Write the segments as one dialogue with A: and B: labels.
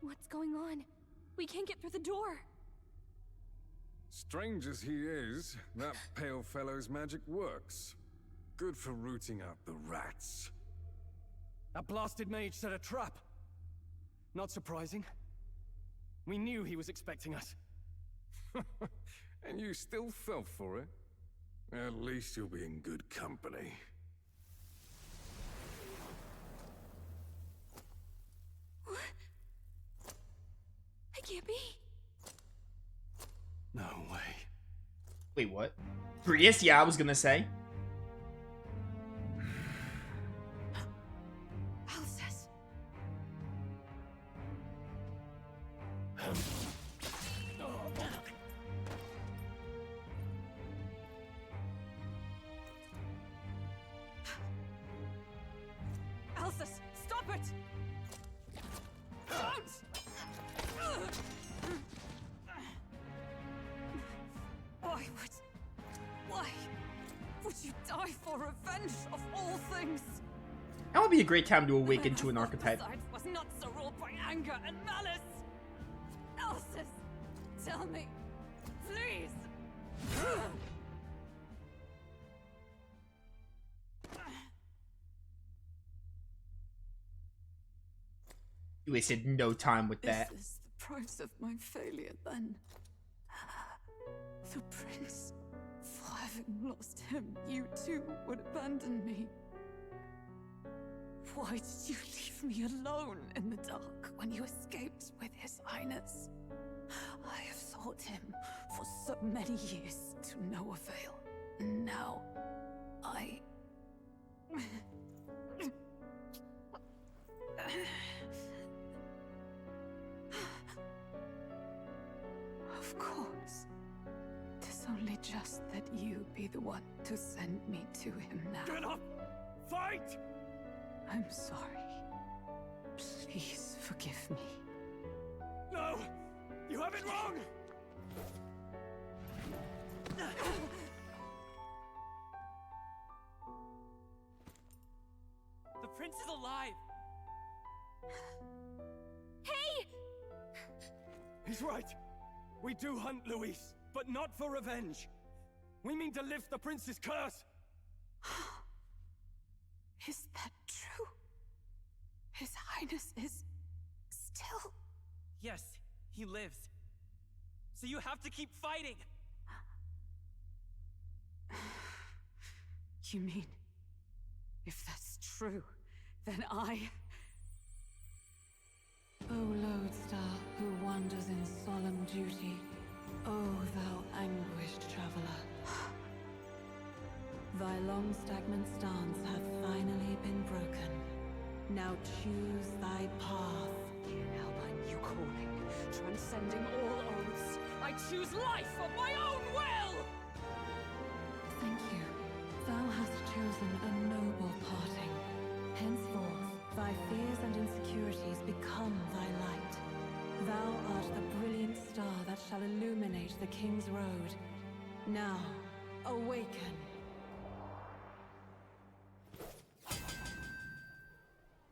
A: What's going on? We can't get through the door.
B: Strange as he is, that pale fellow's magic works. Good for rooting out the rats.
C: That blasted mage set a trap. Not surprising. We knew he was expecting us.
B: And you still fell for it? At least you'll be in good company.
A: What? I can't be.
C: No way.
D: Wait, what? Prius? Yeah, I was gonna say.
A: Alcest. Alcest, stop it! Don't! Why would you die for revenge of all things?
D: That would be a great time to awaken to an archetype.
A: Was not so ruled by anger and malice. Alcest, tell me, please.
D: You wasted no time with that.
A: This is the price of my failure, then. The prince. For having lost him, you too would abandon me. Why did you leave me alone in the dark when you escaped with his highness? I have sought him for so many years to no avail. And now, I... Of course. 'Tis only just that you be the one to send me to him now.
C: Get up! Fight!
A: I'm sorry. Please forgive me.
C: No! You have it wrong! The prince is alive!
A: Hey!
C: He's right. We do hunt Luis, but not for revenge. We mean to lift the prince's curse.
A: Is that true? His Highness is still...
C: Yes, he lives. So you have to keep fighting.
A: You mean, if that's true, then I... O lodestar who wanders in solemn duty, O thou anguished traveler. Thy long stagnant stance hath finally been broken. Now choose thy path. Alpine you calling, transcending all oaths. I choose life of my own will! Thank you. Thou hast chosen a noble parting. Henceforth, thy fears and insecurities become thy light. Thou art the brilliant star that shall illuminate the King's Road. Now, awaken.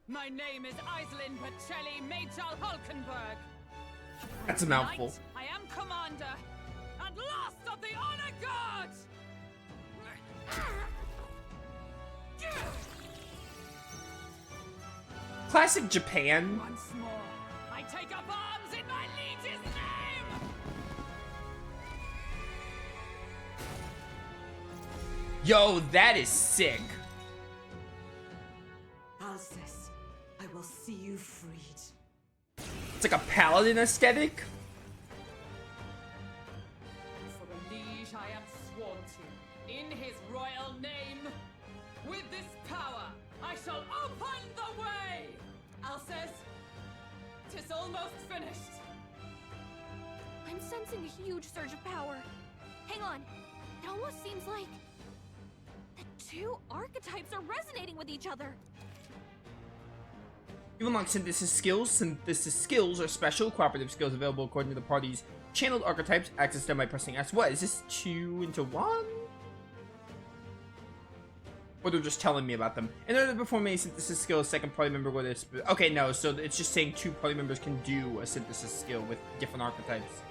A: My name is Iselin Pacelli Majal Hulkenberg.
D: That's a mouthful.
A: Tonight, I am commander and last of the Honor Guard!
D: Classic Japan.
A: Once more, I take up arms in my liege's name!
D: Yo, that is sick.
A: Alcest, I will see you freed.
D: It's like a paladin aesthetic.
A: For the liege I am sworn to, in his royal name. With this power, I shall open the way! Alcest, 'tis almost finished. I'm sensing a huge surge of power. Hang on, it almost seems like the two archetypes are resonating with each other.
D: You unlock synthesis skills. Synthesis skills are special cooperative skills available according to the party's channeled archetypes. Access them by pressing S. What is this? 2 into 1? Or they're just telling me about them. In order to perform a synthesis skill, a second party member with a... Okay, no, so it's just saying 2 party members can do a synthesis skill with different archetypes.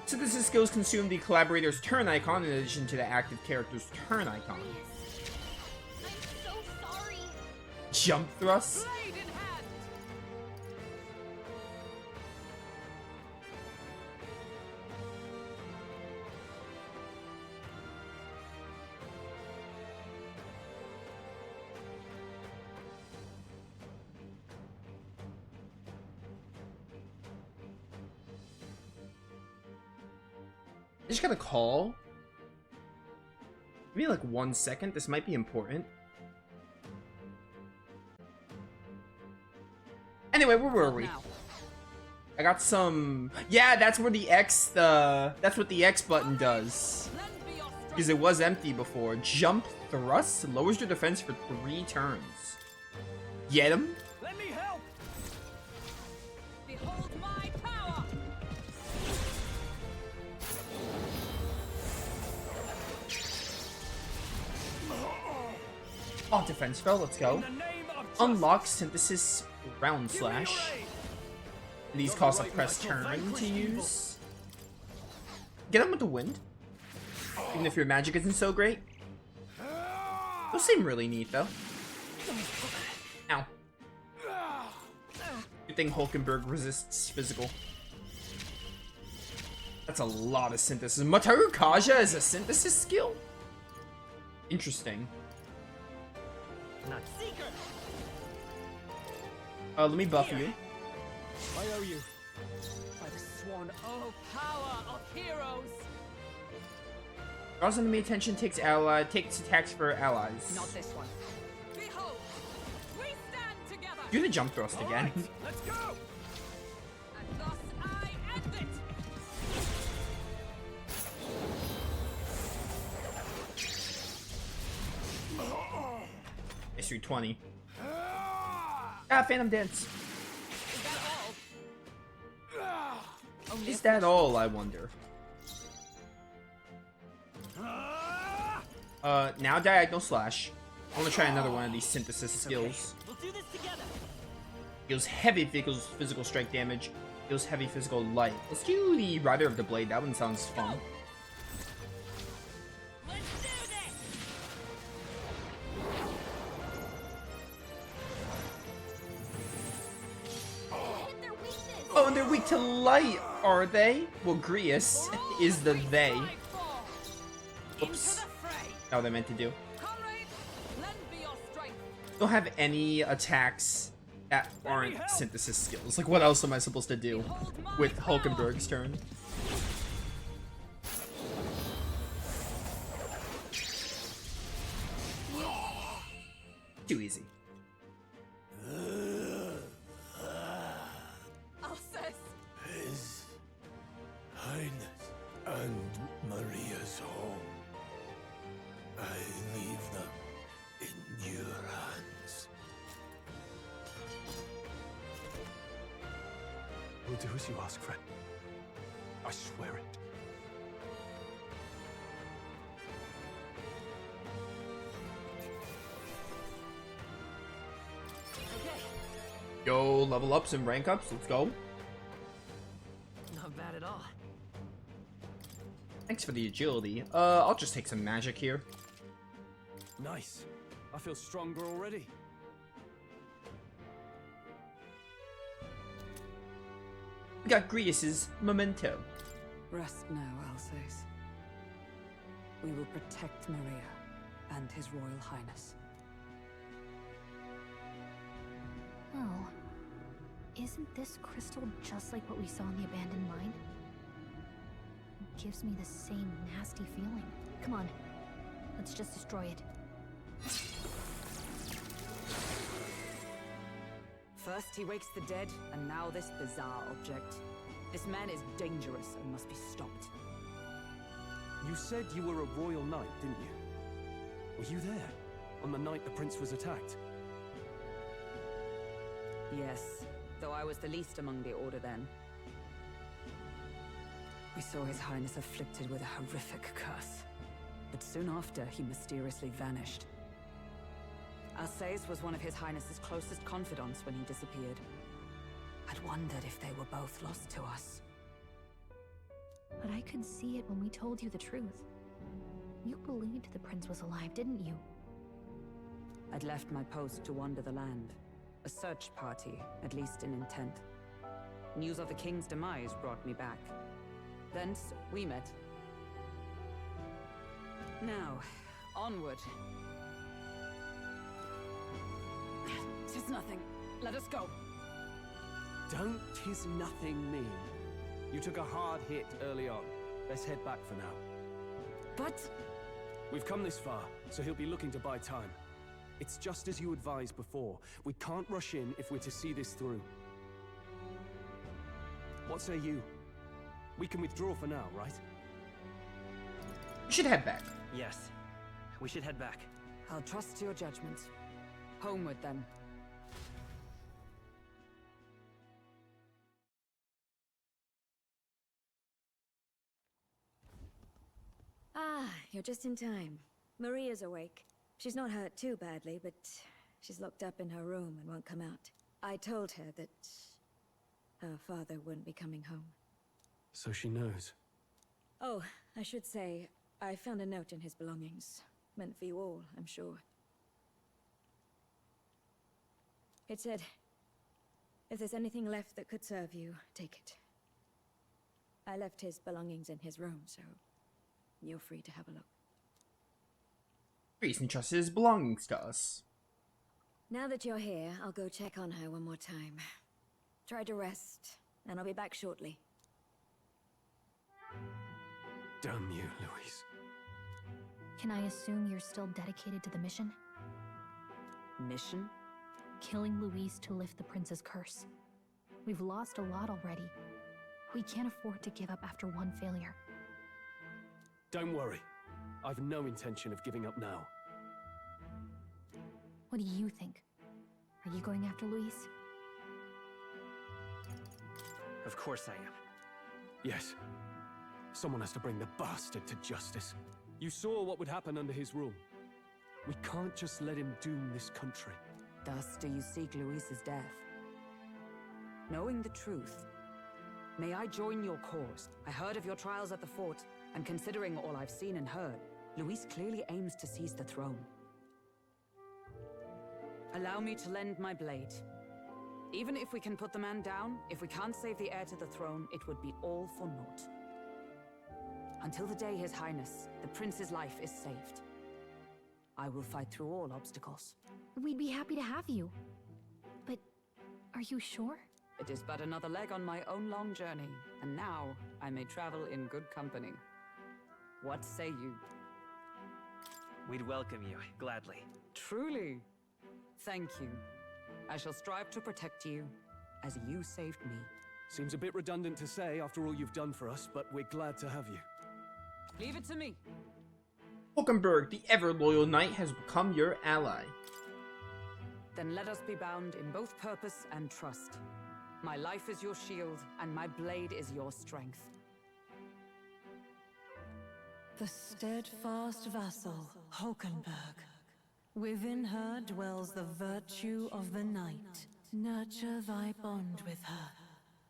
D: Synthesis skills consume the collaborator's turn icon in addition to the active character's turn icon.
E: I'm so sorry.
D: Jump thrust?
A: Blade in hand!
D: I just got a call. Give me like 1 second. This might be important. Anyway, where were we?
A: Now.
D: I got some... Yeah, that's where the X... That's what the X button does.
A: Lend me your strength.
D: Because it was empty before. Jump thrust lowers your defense for 3 turns. Get him?
C: Let me help!
A: Behold my power!
D: Oh, defense spell. Let's go.
C: In the name of justice.
D: Unlock synthesis round
C: Give me your
D: slash.
C: aid.
D: These
C: Got
D: cost
C: the
D: a
C: right
D: press
C: knight to
D: turn
C: vanquish
D: to
C: evil.
D: use. Get him with the wind. Even if your magic isn't so great. Those seem really neat though. Ow. Good thing Hulkenberg resists physical. That's a lot of synthesis. Mataru Kaja is a synthesis skill? Interesting.
C: Not seeker.
D: Let me buff you.
C: I owe you.
A: By the sworn power of heroes!
D: Draws enemy attention, takes attacks for allies.
A: Not this one. Behold! We stand together!
D: Do the jump thrust
C: All
D: again.
C: right, let's go.
A: And thus I end it!
D: History 20. Ah, Phantom Dance.
A: Is that all? Only
D: Is
A: a
D: that all, I wonder? Now Diagonal Slash. I want to try another one of these synthesis skills.
C: We'll do this together.
D: Deals heavy physical strike damage. Deals heavy physical light. Let's do the Rider of the Blade. That one sounds fun.
E: Let's do this. Hit their weakness.
D: Oh, and they're weak to light, are they? Well, Grius is the they.
A: fight for!
D: Oops.
A: Into the fray!
D: Not what I meant to do.
A: Comrades, lend me your strength!
D: Don't have any attacks that aren't synthesis skills. Like, what else am I supposed to do with Hulkenberg's turn? Too easy.
A: Alcest!
C: His Highness and Maria's home. I leave them in your hands. We'll do as you ask, friend. I swear it.
D: Yo, level ups and rank ups. Let's go.
A: Not bad at all.
D: Thanks for the agility. I'll just take some magic here.
C: Nice. I feel stronger already.
D: We got Grius's Memento.
A: Rest now, Alcest. We will protect Maria and His Royal Highness.
E: Oh. Isn't this crystal just like what we saw in the abandoned mine? It gives me the same nasty feeling. Come on. Let's just destroy it.
A: First he wakes the dead, and now this bizarre object. This man is dangerous and must be stopped.
C: You said you were a royal knight, didn't you? Were you there on the night the prince was attacked?
A: Yes, though I was the least among the Order then. We saw His Highness afflicted with a horrific curse. But soon after, he mysteriously vanished.
F: Arcés was one of His Highness's closest confidants when he disappeared. I'd wondered if they were both lost to us.
E: But I could see it when we told you the truth. You believed the prince was alive, didn't you?
F: I'd left my post to wander the land. A search party, at least in intent. News of the king's demise brought me back. Thence, we met. Now, onward. 'Tis nothing. Let us go.
C: Don't "'tis nothing" mean? You took a hard hit early on. Let's head back for now.
F: But...
C: We've come this far, so he'll be looking to buy time. It's just as you advised before. We can't rush in if we're to see this through. What say you? We can withdraw for now, right?
D: We should head back.
G: Yes. We should head back.
F: I'll trust your judgment. Homeward, then.
H: Ah, you're just in time. Maria's awake. She's not hurt too badly, but she's locked up in her room and won't come out. I told her that her father wouldn't be coming home.
C: So she knows.
H: Oh, I should say, I found a note in his belongings. Meant for you all, I'm sure. It said, if there's anything left that could serve you, take it. I left his belongings in his room, so you're free to have a look.
D: Priest entrusts his belongings to us.
H: Now that you're here, I'll go check on her one more time. Try to rest, and I'll be back shortly.
C: Damn you, Louise.
E: Can I assume you're still dedicated to the mission?
F: Mission?
E: Killing Louise to lift the prince's curse. We've lost a lot already. We can't afford to give up after one failure.
C: Don't worry. I've no intention of giving up now.
E: What do you think? Are you going after Louise?
G: Of course I am.
C: Yes. Someone has to bring the bastard to justice. You saw what would happen under his rule. We can't just let him doom this country.
F: Thus do you seek Luis's death? Knowing the truth, may I join your cause? I heard of your trials at the fort, and considering all I've seen and heard, Luis clearly aims to seize the throne. Allow me to lend my blade. Even if we can put the man down, if we can't save the heir to the throne, it would be all for naught. Until the day His Highness, the prince's life is saved, I will fight through all obstacles.
E: We'd be happy to have you. But are you sure?
F: It is but another leg on my own long journey, and now I may travel in good company. What say you?
G: We'd welcome you, gladly.
F: Truly? Thank you. I shall strive to protect you, as you saved me.
C: Seems a bit redundant to say after all you've done for us, but we're glad to have you.
F: Leave it to me.
D: Hulkenberg, the ever-loyal knight, has become your ally.
F: Then let us be bound in both purpose and trust. My life is your shield, and my blade is your strength.
A: The steadfast vassal, Hulkenberg. Within her dwells the virtue of the knight. Nurture thy bond with her,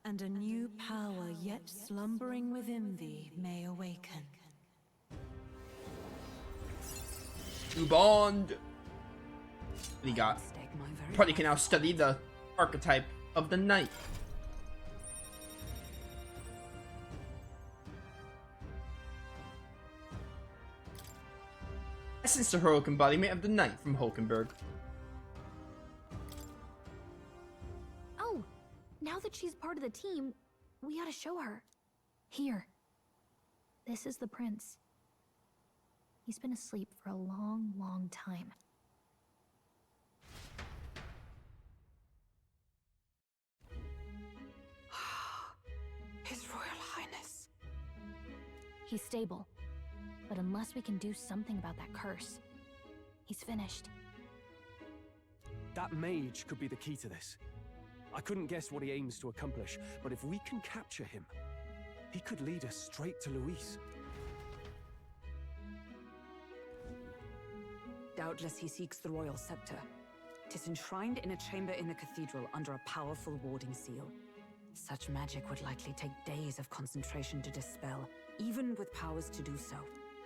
A: and a new power yet slumbering within thee may awaken.
D: New bond. What do you got?
F: Stake my very
D: Probably can now study the archetype of the knight. Essence to heroic embodiment of the knight from Hulkenberg.
E: Oh, now that she's part of the team, we ought to show her. Here. This is the prince. He's been asleep for a long, long time.
F: His Royal Highness.
E: He's stable. But unless we can do something about that curse, he's finished.
C: That mage could be the key to this. I couldn't guess what he aims to accomplish, but if we can capture him, he could lead us straight to Luis.
F: Doubtless he seeks the royal scepter. 'Tis enshrined in a chamber in the cathedral under a powerful warding seal. Such magic would likely take days of concentration to dispel, even with powers to do so.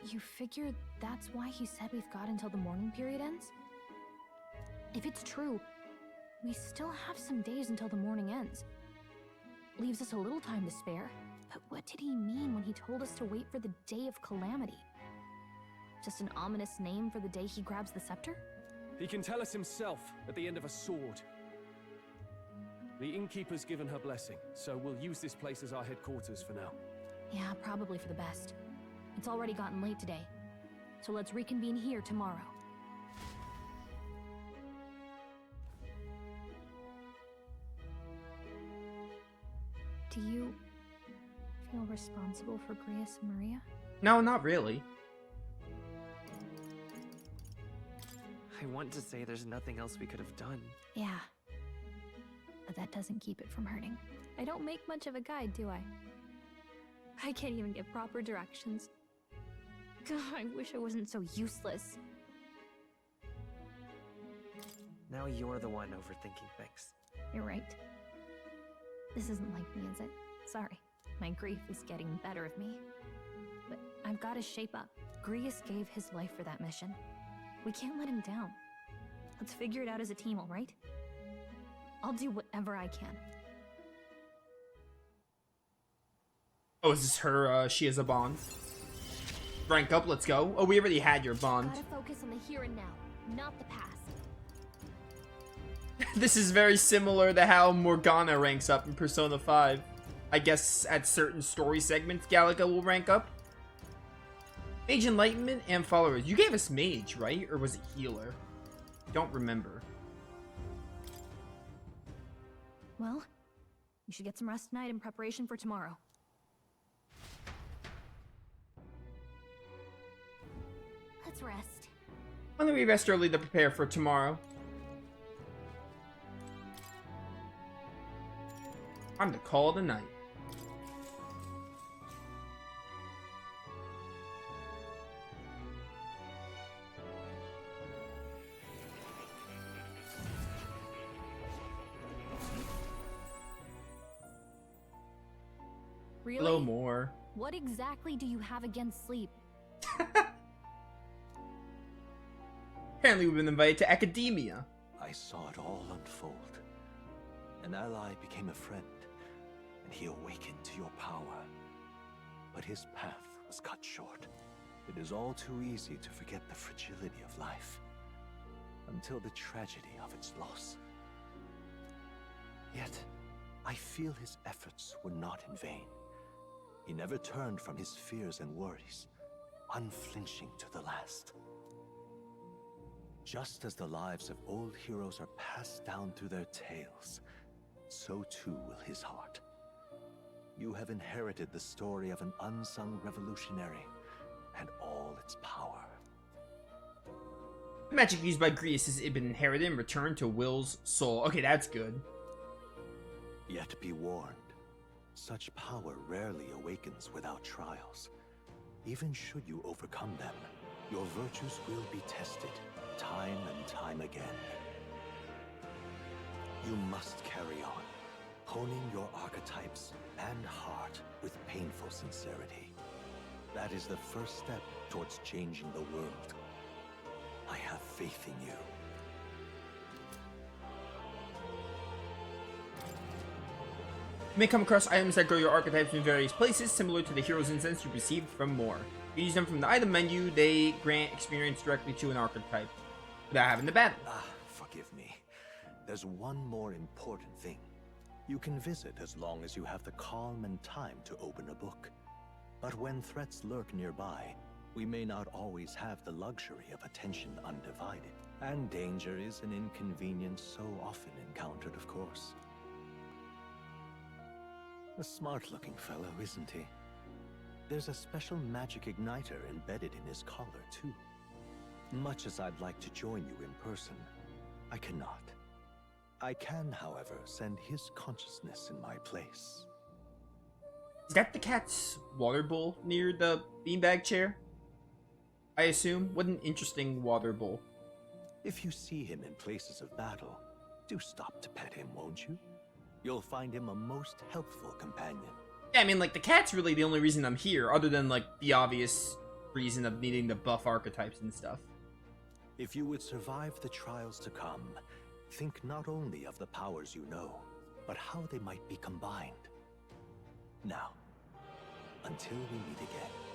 E: You figure that's why he said we've got until the mourning period ends? If it's true, we still have some days until the mourning ends. Leaves us a little time to spare. But what did he mean when he told us to wait for the Day of Calamity? Just an ominous name for the day he grabs the scepter?
C: He can tell us himself at the end of a sword. The innkeeper's given her blessing, so we'll use this place as our headquarters for now.
E: Yeah, probably for the best. It's already gotten late today, so let's reconvene here tomorrow. Do you feel responsible for Grius and Maria?
D: No, not really.
G: I want to say there's nothing else we could have done.
E: Yeah. But that doesn't keep it from hurting. I don't make much of a guide, do I? I can't even give proper directions. God, I wish I wasn't so useless.
G: Now you're the one overthinking things.
E: You're right. This isn't like me, is it? Sorry. My grief is getting better of me. But I've got to shape up. Grius gave his life for that mission. We can't let him down. Let's figure it out as a team, all right? I'll do whatever I can.
D: Oh, is this her, she has a bond? Rank up, let's go. Oh, we already had your bond.
E: Gotta focus on the here and now, not the past.
D: This is very similar to how Morgana ranks up in Persona 5. I guess at certain story segments, Galaga will rank up. Mage Enlightenment and Followers. You gave us Mage, right? Or was it Healer? Don't remember.
E: Well, you should get some rest tonight in preparation for tomorrow. Let's rest.
D: Why don't we rest early to prepare for tomorrow? Time to call it a night.
E: Really?
D: Hello, more.
E: What exactly do you have against sleep?
D: Apparently we've been invited to academia.
I: I saw it all unfold. An ally became a friend, and he awakened to your power. But his path was cut short. It is all too easy to forget the fragility of life, until the tragedy of its loss. Yet, I feel his efforts were not in vain. He never turned from his fears and worries, unflinching to the last. Just as the lives of old heroes are passed down through their tales, so too will his heart. You have inherited the story of an unsung revolutionary and all its power.
D: The magic used by Grius has been inherited and returned to Will's soul. Okay, that's good.
I: Yet be warned, such power rarely awakens without trials. Even should you overcome them, your virtues will be tested, time and time again. You must carry on, honing your archetypes and heart with painful sincerity. That is the first step towards changing the world. I have faith in you.
D: You may come across items that grow your archetypes in various places, similar to the hero's incense you received from Moore. If you use them from the item menu, they grant experience directly to an archetype, without having to battle.
I: Forgive me. There's one more important thing. You can visit as long as you have the calm and time to open a book. But when threats lurk nearby, we may not always have the luxury of attention undivided. And danger is an inconvenience so often encountered, of course. A smart-looking fellow, isn't he? There's a special magic igniter embedded in his collar, too. Much as I'd like to join you in person, I cannot. I can, however, send his consciousness in my place.
D: Is that the cat's water bowl near the beanbag chair? I assume. What an interesting water bowl.
I: If you see him in places of battle, do stop to pet him, won't you? You'll find him a most helpful companion.
D: Yeah, I mean, like, the cat's really the only reason I'm here, other than, like, the obvious reason of needing to buff archetypes and stuff.
I: If you would survive the trials to come, think not only of the powers you know, but how they might be combined. Now, until we meet again.